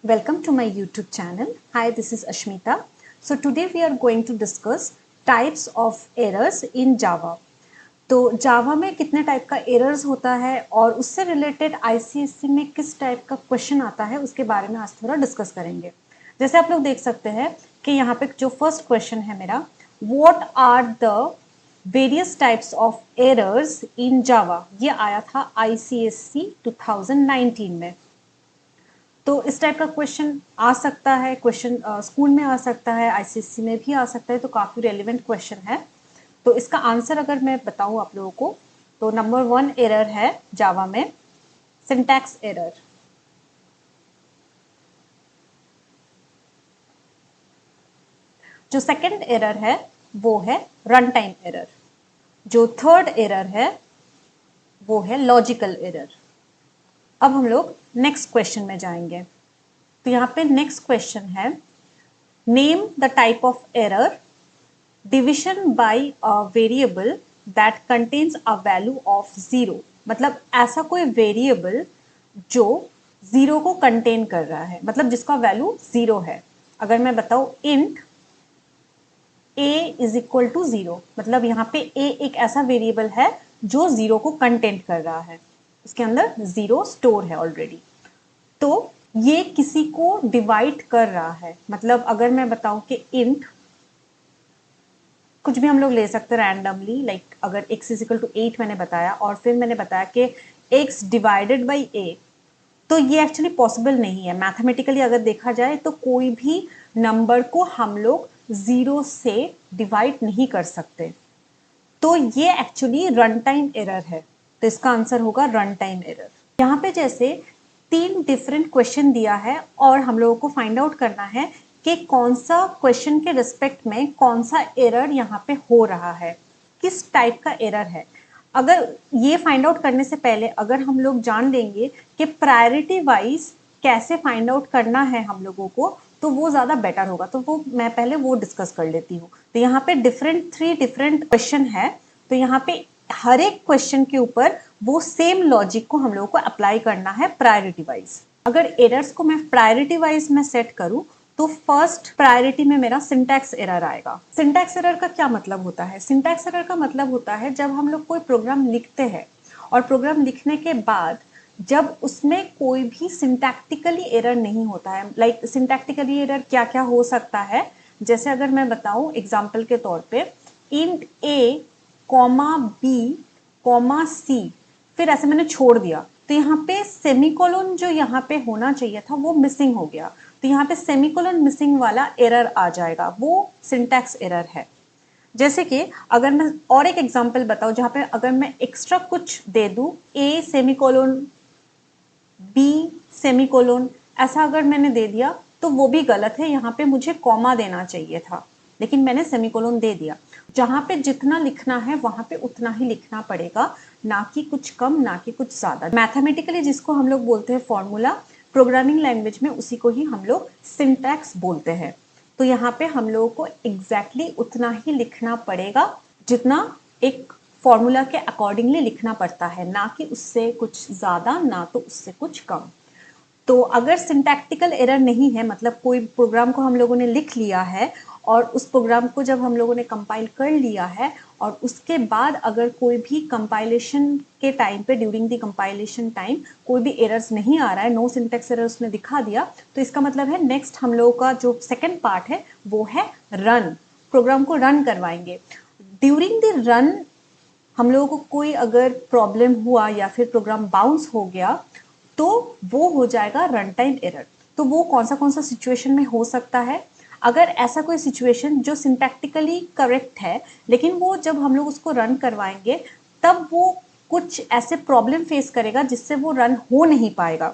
Welcome to my YouTube channel. Hi, this is Ashmita. So today we are going to discuss types of errors in Java. तो जावा में कितने type का errors होता है और उससे रिलेटेड आईसीएससी में किस टाइप का क्वेश्चन आता है उसके बारे में आज थोड़ा डिस्कस करेंगे। जैसे आप लोग देख सकते हैं कि यहाँ पे जो फर्स्ट क्वेश्चन है मेरा, what are the various types of errors in Java, ये आया था आईसीएससी 2019 में। तो इस टाइप का क्वेश्चन आ सकता है, क्वेश्चन स्कूल में आ सकता है, आईसीएससी में भी आ सकता है, तो काफ़ी रेलिवेंट क्वेश्चन है। तो इसका आंसर अगर मैं बताऊं आप लोगों को, तो नंबर 1 एरर है जावा में सिंटैक्स एरर। जो सेकंड एरर है वो है रन टाइम एरर। जो थर्ड एरर है वो है लॉजिकल एरर। अब हम लोग नेक्स्ट क्वेश्चन में जाएंगे। तो यहाँ पे नेक्स्ट क्वेश्चन है, name the type of error division bye a variable that contains a value of 0। मतलब ऐसा कोई वेरिएबल जो 0 को कंटेन कर रहा है, मतलब जिसका वैल्यू 0 है। अगर मैं बताऊं int a is equal to 0, मतलब यहाँ पे a एक ऐसा वेरिएबल है जो 0 को कंटेंट कर रहा है, उसके अंदर 0 स्टोर है ऑलरेडी। तो ये किसी को डिवाइड कर रहा है। मतलब अगर मैं बताऊं कि इंट कुछ भी हम लोग ले सकते हैं रैंडमली, लाइक अगर x इज इक्वल टू 8 मैंने बताया और फिर मैंने बताया कि x डिवाइडेड बाई a, तो ये एक्चुअली पॉसिबल नहीं है। मैथमेटिकली अगर देखा जाए तो कोई भी नंबर को हम लोग 0 से डिवाइड नहीं कर सकते। तो ये एक्चुअली रन टाइम एरर है। तो इसका आंसर होगा रन टाइम एरर। यहाँ पे जैसे 3 डिफरेंट क्वेश्चन दिया है और हम लोगों को फाइंड आउट करना है कि कौन सा क्वेश्चन के रिस्पेक्ट में कौन सा एरर यहाँ पे हो रहा है, किस टाइप का एरर है। अगर ये फाइंड आउट करने से पहले अगर हम लोग जान लेंगे कि प्रायोरिटी वाइज कैसे फाइंड आउट करना है हम लोगों को, तो वो ज़्यादा बेटर होगा। तो वो मैं पहले वो डिस्कस कर लेती हूँ। तो यहाँ पे 3 डिफरेंट क्वेश्चन है। तो यहाँ पे हर एक क्वेश्चन के ऊपर वो सेम लॉजिक को हम लोगों को अप्लाई करना है प्रायोरिटी वाइज। अगर एरर्स को मैं प्रायोरिटी वाइज में सेट करूं तो फर्स्ट प्रायोरिटी में मेरा सिंटैक्स एरर आएगा। सिंटैक्स एरर का क्या मतलब होता है? सिंटैक्स एरर का मतलब होता है जब हम लोग कोई प्रोग्राम लिखते हैं और प्रोग्राम लिखने के बाद जब उसमें कोई भी सिंटैक्टिकली एरर नहीं होता है। लाइक सिंटैक्टिकली एरर क्या क्या हो सकता है, जैसे अगर मैं बताऊं एग्जाम्पल के तौर पे, इंट ए कॉमा बी कॉमा सी, फिर ऐसे मैंने छोड़ दिया, तो यहाँ पे सेमीकोलन जो यहाँ पे होना चाहिए था वो मिसिंग हो गया। तो यहाँ पे सेमीकोलन मिसिंग वाला एरर आ जाएगा, वो सिंटैक्स एरर है। जैसे कि अगर मैं और एक एग्जांपल बताऊं जहां पे अगर मैं एक्स्ट्रा कुछ दे दूं, ए सेमीकोलन बी सेमीकोलन, ऐसा अगर मैंने दे दिया तो वो भी गलत है। यहाँ पे मुझे कॉमा देना चाहिए था लेकिन मैंने सेमीकोलन दे दिया। जहां पे जितना लिखना है वहां पे उतना ही लिखना पड़ेगा, ना कि कुछ कम ना कि कुछ ज्यादा। मैथमेटिकली जिसको हम लोग बोलते हैं फॉर्मूला, प्रोग्रामिंग लैंग्वेज में उसी को ही हम लोग सिंटैक्स बोलते हैं। तो यहाँ पे हम लोगों को एग्जैक्टली उतना ही लिखना पड़ेगा जितना एक फॉर्मूला के अकॉर्डिंगली लिखना पड़ता है, ना कि उससे कुछ ज्यादा ना तो उससे कुछ कम। तो अगर सिंटैक्टिकल एरर नहीं है, मतलब कोई प्रोग्राम को हम लोगों ने लिख लिया है और उस प्रोग्राम को जब हम लोगों ने कंपाइल कर लिया है और उसके बाद अगर कोई भी कंपाइलेशन के टाइम पे, ड्यूरिंग द कंपाइलेशन टाइम कोई भी एरर्स नहीं आ रहा है, नो सिंटैक्स एरर उसने दिखा दिया, तो इसका मतलब है नेक्स्ट हम लोगों का जो सेकेंड पार्ट है वो है रन। प्रोग्राम को रन करवाएंगे। ड्यूरिंग द रन हम लोगों को कोई अगर प्रॉब्लम हुआ या फिर प्रोग्राम बाउंस हो गया तो वो हो जाएगा रन टाइम एरर। तो वो कौन सा सिचुएशन में हो सकता है? अगर ऐसा कोई सिचुएशन जो सिंटैक्टिकली करेक्ट है लेकिन वो जब हम लोग उसको रन करवाएंगे तब वो कुछ ऐसे प्रॉब्लम फेस करेगा जिससे वो रन हो नहीं पाएगा,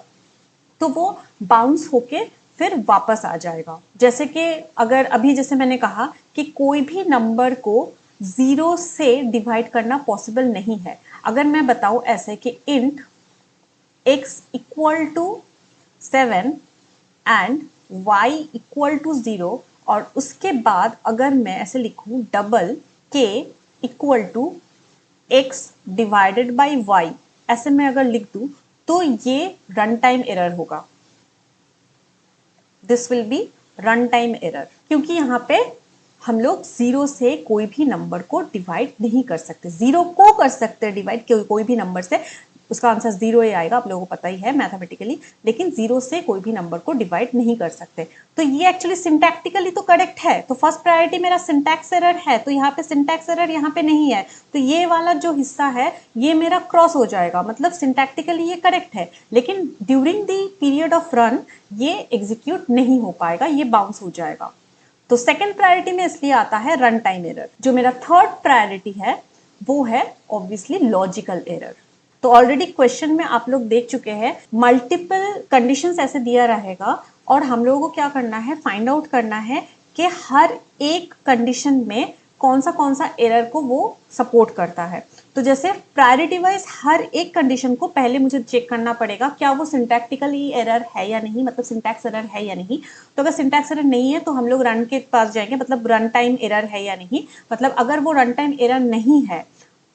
तो वो बाउंस होके फिर वापस आ जाएगा। जैसे कि अगर अभी जैसे मैंने कहा कि कोई भी नंबर को 0 से डिवाइड करना पॉसिबल नहीं है। अगर मैं बताऊं ऐसे कि int x equal to 7 and y equal to 0, और उसके बाद अगर मैं ऐसे लिखूं double k equal to x divided by y, ऐसे मैं अगर लिख दूं तो ये रन टाइम एरर होगा। This will be run time error, क्योंकि यहाँ पे हम लोग जीरो से कोई भी नंबर को डिवाइड नहीं कर सकते। जीरो को कर सकते हैं डिवाइड कोई भी नंबर से, उसका आंसर जीरो ही आएगा, आप लोगों को पता ही है मैथमेटिकली, लेकिन जीरो से कोई भी नंबर को डिवाइड नहीं कर सकते। तो ये एक्चुअली सिंटैक्टिकली तो करेक्ट है, तो फर्स्ट प्रायोरिटी मेरा सिंटैक्स एरर है, तो यहाँ पे सिंटैक्स एरर यहाँ पे नहीं है, तो ये वाला जो हिस्सा है ये मेरा क्रॉस हो जाएगा, मतलब सिंटैक्टिकली ये करेक्ट है, लेकिन during the period of run ये एग्जीक्यूट नहीं हो पाएगा, ये बाउंस हो जाएगा। तो सेकंड प्रायोरिटी में इसलिए आता है रन टाइम एरर। जो मेरा थर्ड प्रायोरिटी है वो है ऑब्वियसली लॉजिकल एरर। तो ऑलरेडी क्वेश्चन में आप लोग देख चुके हैं, मल्टीपल कंडीशंस ऐसे दिया रहेगा और हम लोगों को क्या करना है, फाइंड आउट करना है कि हर एक कंडीशन में कौन सा एरर को वो सपोर्ट करता है। तो जैसे प्रायोरिटी वाइज हर एक कंडीशन को पहले मुझे चेक करना पड़ेगा क्या वो सिंटैक्टिकली एरर है या नहीं, मतलब सिंटैक्स एरर है या नहीं। तो अगर सिंटैक्स एरर नहीं है तो हम लोग रन के पास जाएंगे, मतलब रन टाइम एरर है या नहीं, मतलब अगर वो रन टाइम एरर नहीं है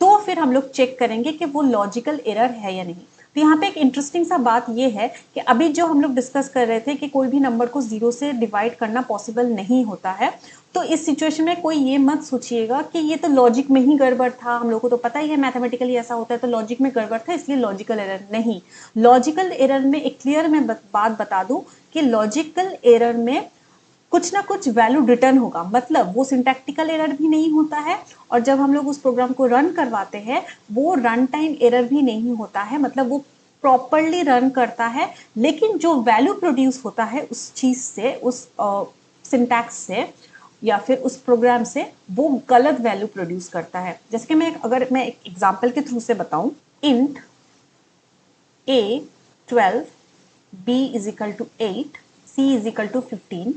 तो फिर हम लोग चेक करेंगे कि वो लॉजिकल एरर है या नहीं। तो यहाँ पे एक इंटरेस्टिंग सा बात ये है कि अभी जो हम लोग डिस्कस कर रहे थे कि कोई भी नंबर को जीरो से डिवाइड करना पॉसिबल नहीं होता है, तो इस सिचुएशन में कोई ये मत सोचिएगा कि ये तो लॉजिक में ही गड़बड़ था, हम लोग को तो पता ही है मैथमेटिकली ऐसा होता है, तो लॉजिक में गड़बड़ था इसलिए लॉजिकल एरर नहीं। लॉजिकल एरर में एक क्लियर मैं बात बता दूं कि लॉजिकल एरर में कुछ ना कुछ वैल्यू रिटर्न होगा, मतलब वो सिंटैक्टिकल एरर भी नहीं होता है, और जब हम लोग उस प्रोग्राम को रन करवाते हैं वो रन टाइम एरर भी नहीं होता है, मतलब वो प्रॉपरली रन करता है, लेकिन जो वैल्यू प्रोड्यूस होता है उस चीज से, उस सिंटैक्स से या फिर उस प्रोग्राम से, वो गलत वैल्यू प्रोड्यूस करता है। जैसे कि अगर मैं एक एग्जाम्पल के थ्रू से बताऊं, int a12 b is equal to 8 c is equal to 15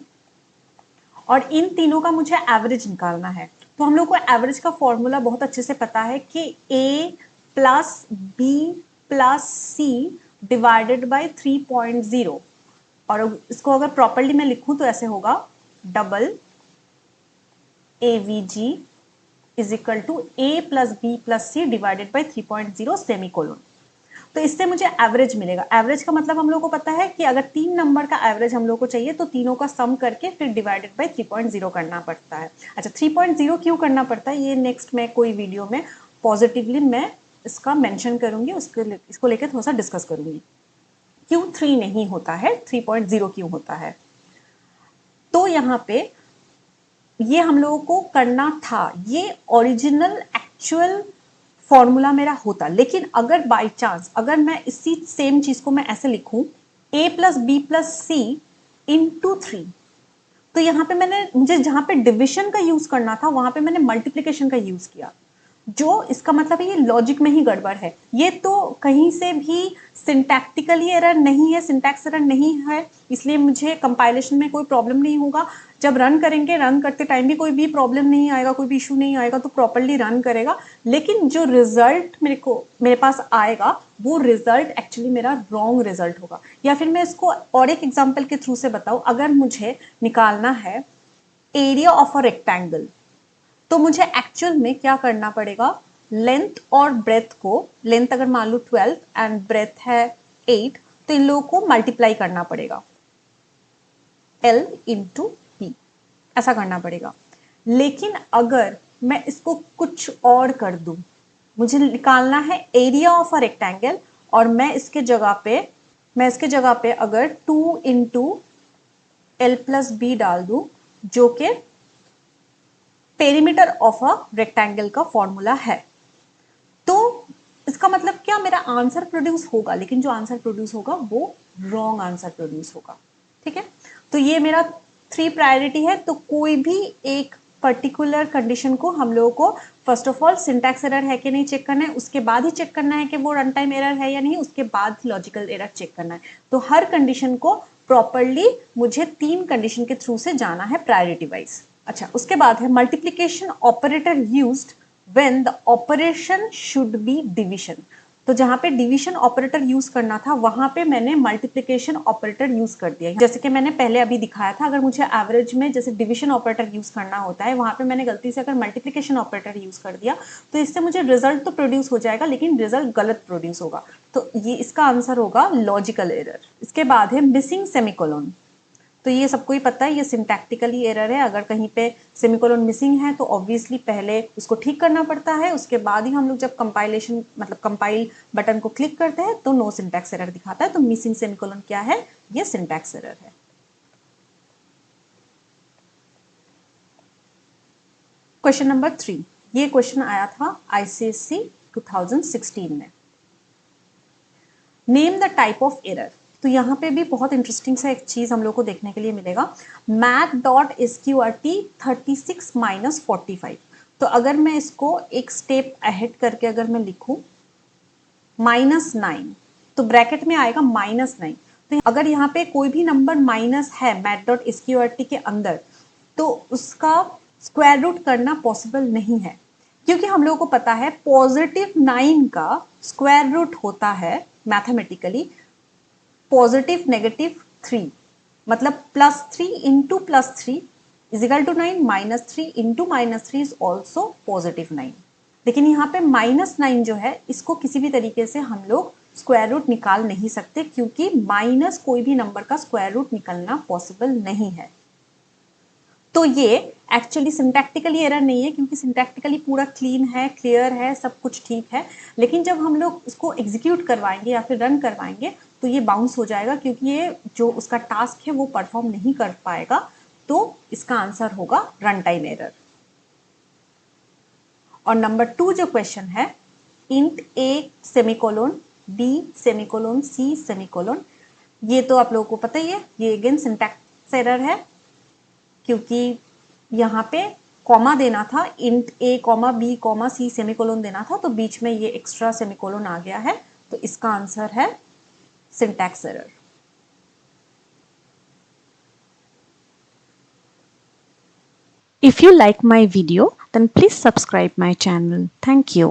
और इन तीनों का मुझे एवरेज निकालना है। तो हम लोग को एवरेज का फॉर्मूला बहुत अच्छे से पता है कि a plus b plus c divided by 3.0, और इसको अगर प्रॉपरली मैं लिखूं तो ऐसे होगा double avg is equal to a plus b plus c divided by 3.0 semicolon. तो इससे मुझे एवरेज मिलेगा। एवरेज का मतलब हम लोग को पता है कि अगर तीन नंबर का एवरेज हम लोग को चाहिए तो तीनों का सम करके फिर डिवाइडेड बाय 3.0 करना पड़ता है। अच्छा, 3.0 क्यों करना पड़ता है ये नेक्स्ट में कोई वीडियो में पॉजिटिवली मैं इसका मेंशन करूंगी, इसको लेकर थोड़ा सा डिस्कस करूंगी क्यों 3 नहीं होता है, 3.0 क्यों होता है। तो यहाँ पे ये हम लोगों को करना था, ये ओरिजिनल एक्चुअल फॉर्मूला मेरा होता, लेकिन अगर बाय चांस अगर मैं इसी सेम चीज को मैं ऐसे लिखूं a plus b plus c into 3, तो यहाँ पे मुझे जहां पे डिविजन का यूज करना था वहां पे मैंने मल्टीप्लीकेशन का यूज किया, जो इसका मतलब है ये लॉजिक में ही गड़बड़ है। ये तो कहीं से भी सिंटैक्टिकली एरर नहीं है, सिंटैक्स एरर नहीं है, इसलिए मुझे कंपाइलेशन में कोई प्रॉब्लम नहीं होगा। जब रन करेंगे, रन करते टाइम भी कोई भी प्रॉब्लम नहीं आएगा, कोई भी इशू नहीं आएगा, तो प्रॉपरली रन करेगा। लेकिन जो रिजल्ट मेरे पास आएगा वो रिजल्ट एक्चुअली मेरा रॉन्ग रिजल्ट होगा। या फिर मैं इसको और एक एग्जाम्पल के थ्रू से बताऊं, अगर मुझे निकालना है एरिया ऑफ अ रेक्टेंगल, तो मुझे एक्चुअल में क्या करना पड़ेगा, लेंथ और ब्रेथ को, लेंथ अगर मान लो 12 एंड ब्रेथ है 8, तो इन लोगों को मल्टीप्लाई करना पड़ेगा L इंटू पी, ऐसा करना पड़ेगा। लेकिन अगर मैं इसको कुछ और कर दूं, मुझे निकालना है एरिया ऑफ अ रेक्टेंगल और मैं इसके जगह पे अगर 2 इंटू एल प्लस बी डाल दूं, जो कि पेरीमीटर ऑफ अ रेक्टेंगल का फॉर्मूला है, तो इसका मतलब क्या, मेरा आंसर प्रोड्यूस होगा, लेकिन जो आंसर प्रोड्यूस होगा वो रॉन्ग आंसर प्रोड्यूस होगा। ठीक है, तो ये मेरा 3 प्रायोरिटी है। तो कोई भी एक पर्टिकुलर कंडीशन को हम लोगों को first of all syntax error है कि नहीं चेक करना है, उसके बाद ही चेक करना है कि वो रन टाइम एरर है या नहीं, उसके बाद लॉजिकल एरर चेक करना है। तो हर कंडीशन को प्रॉपरली मुझे 3 कंडीशन के थ्रू से जाना है प्रायोरिटी वाइज। अच्छा, उसके बाद है multiplication operator used when the operation should be division. तो जहां पे डिवीजन ऑपरेटर यूज करना था वहां पे मैंने मल्टीप्लीकेशन ऑपरेटर यूज कर दिया। जैसे कि मैंने पहले अभी दिखाया था, अगर मुझे एवरेज में जैसे डिवीजन ऑपरेटर यूज करना होता है, वहां पे मैंने गलती से अगर मल्टीप्लीकेशन ऑपरेटर यूज कर दिया तो इससे मुझे रिजल्ट तो प्रोड्यूस हो जाएगा, लेकिन रिजल्ट गलत प्रोड्यूस होगा। तो ये इसका आंसर होगा लॉजिकल एरर। इसके बाद है मिसिंग सेमीकोलन। तो ये सबको ही पता है, ये सिंटैक्टिकली एरर है। अगर कहीं पे सेमीकोलन मिसिंग है तो ऑब्वियसली पहले उसको ठीक करना पड़ता है, उसके बाद ही हम लोग जब कंपाइलेशन मतलब कंपाइल बटन को क्लिक करते हैं तो नो सिंटैक्स एरर दिखाता है। तो मिसिंग सेमीकोलन क्या है? ये सिंटैक्स एरर है। क्वेश्चन नंबर 3, ये क्वेश्चन आया था आईसीएससी 2016 में। Name the type of error. तो यहाँ पे भी बहुत इंटरेस्टिंग सा एक चीज हम लोग को देखने के लिए मिलेगा। math.sqrt 36 - 45। तो अगर मैं इसको एक स्टेप अहेड करके अगर मैं लिखूं -9, तो ब्रैकेट में आएगा -9। तो अगर यहाँ पे कोई भी नंबर माइनस है math.sqrt के अंदर, तो उसका स्क्वायर रूट करना पॉसिबल नहीं है, क्योंकि हम लोगों को पता है +9 का स्क्वायर रूट होता है मैथमेटिकली +-3, मतलब +3 इंटू +3 = 9, -3 इंटू -3 इज ऑल्सो +9। लेकिन यहाँ पे -9 जो है, इसको किसी भी तरीके से हम लोग स्क्वायर रूट निकाल नहीं सकते, क्योंकि माइनस कोई भी नंबर का स्क्वायर रूट निकलना पॉसिबल नहीं है। तो ये एक्चुअली सिंटैक्टिकली एरर नहीं है, क्योंकि सिंटैक्टिकली पूरा क्लीन है, क्लियर है, सब कुछ ठीक है। लेकिन जब हम लोग इसको एग्जीक्यूट करवाएंगे या फिर रन करवाएंगे तो ये बाउंस हो जाएगा, क्योंकि ये जो उसका टास्क है वो परफॉर्म नहीं कर पाएगा। तो इसका आंसर होगा रन टाइम एरर। और नंबर 2 जो क्वेश्चन है, इंट a सेमीकोलोन b सेमीकोलोन c सेमीकोलोन, ये तो आप लोगों को पता ही है, ये अगेन सिंटैक्स एरर है, क्योंकि यहाँ पे कॉमा देना था, इंट a b c सेमीकोलोन देना था, तो बीच में ये एक्स्ट्रा सेमीकोलोन आ गया है। तो इसका आंसर है syntax error. If you like my video, then please subscribe my channel. Thank you.